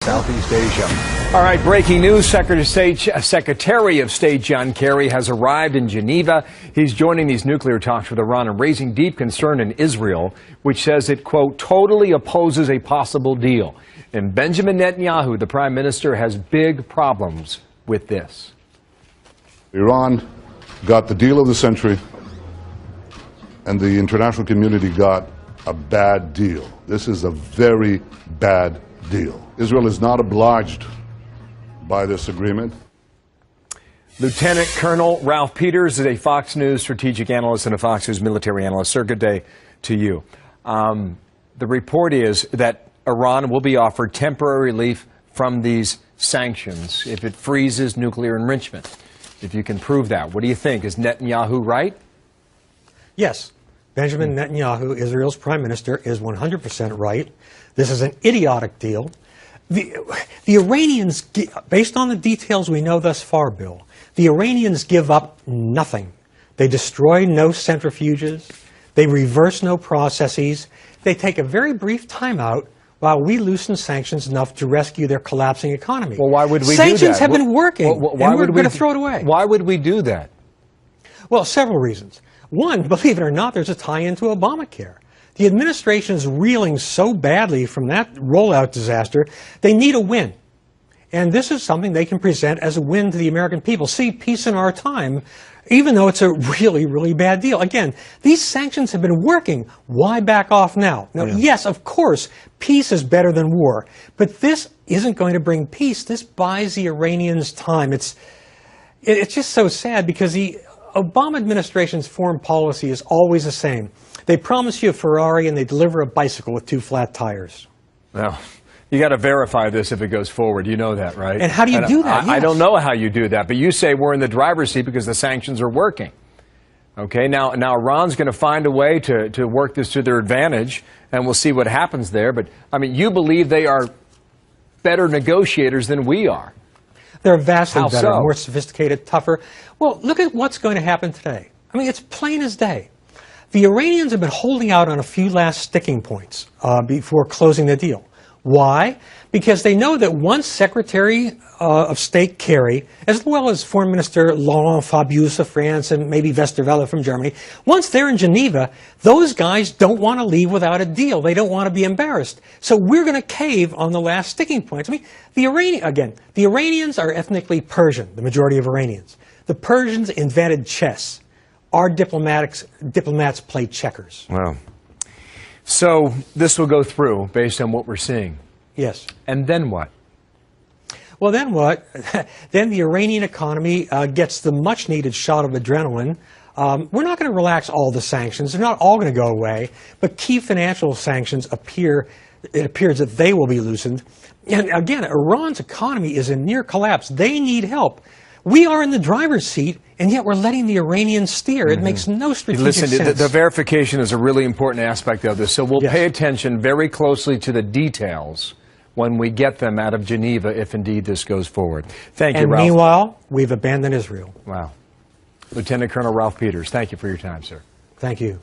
Southeast Asia. All right, breaking news. Secretary of State John Kerry has arrived in Geneva. He's joining these nuclear talks with Iran and raising deep concern in Israel, which says it, quote, totally opposes a possible deal. And Benjamin Netanyahu, the prime minister, has big problems with this. Iran got the deal of the century, and the international community got a bad deal. This is a very bad deal. Israel is not obliged by this agreement. Lieutenant Colonel Ralph Peters is a Fox News strategic analyst and a Fox News military analyst. Sir, good day to you. The report is that Iran will be offered temporary relief from these sanctions if it freezes nuclear enrichment. If you can prove that, what do you think? Is Netanyahu right? Yes. Benjamin Netanyahu, Israel's prime minister, is 100% right. This is an idiotic deal. The Iranians, based on the details we know thus far, Bill, the Iranians give up nothing. They destroy no centrifuges. They reverse no processes. They take a very brief timeout while we loosen sanctions enough to rescue their collapsing economy. Well, why would we do that? Sanctions have been working, and we're going to throw it away. Why would we do that? Well, several reasons. One, believe it or not, there's a tie-in to Obamacare. The administration is reeling so badly from that rollout disaster, they need a win. And this is something they can present as a win to the American people. See, peace in our time, even though it's a really, really bad deal. Again, these sanctions have been working. Why back off now? Now, yes, of course, peace is better than war. But this isn't going to bring peace. This buys the Iranians time. It's just so sad because the Obama administration's foreign policy is always the same. They promise you a Ferrari and they deliver a bicycle with 2 flat tires. Well, you got to verify this if it goes forward. You know that, right? And how do you do that? I don't know how you do that, but you say we're in the driver's seat because the sanctions are working. Okay, now Iran's going to find a way to work this to their advantage, and we'll see what happens there. But, I mean, you believe they are better negotiators than we are. They're vastly How better, so? more sophisticated, tougher. Well, look at what's going to happen today. I mean, it's plain as day. The Iranians have been holding out on a few last sticking points before closing the deal. Why? Because they know that once Secretary of State Kerry, as well as Foreign Minister Laurent Fabius of France and maybe Westerwelle from Germany, once they're in Geneva, those guys don't want to leave without a deal. They don't want to be embarrassed. So we're going to cave on the last sticking points. I mean, the Iranians are ethnically Persian, the majority of Iranians. The Persians invented chess. Our diplomats play checkers. Wow. So this will go through based on what we're seeing. Yes. And then what? Well, then what? Then the Iranian economy gets the much-needed shot of adrenaline. We're not going to relax all the sanctions. They're not all going to go away. But key financial sanctions it appears that they will be loosened. And again, Iran's economy is in near collapse. They need help. We are in the driver's seat, and yet we're letting the Iranians steer. It makes no strategic sense. Listen, the verification is a really important aspect of this, so we'll pay attention very closely to the details when we get them out of Geneva, if indeed this goes forward. Thank you, Ralph. And meanwhile, we've abandoned Israel. Wow. Lieutenant Colonel Ralph Peters, thank you for your time, sir. Thank you.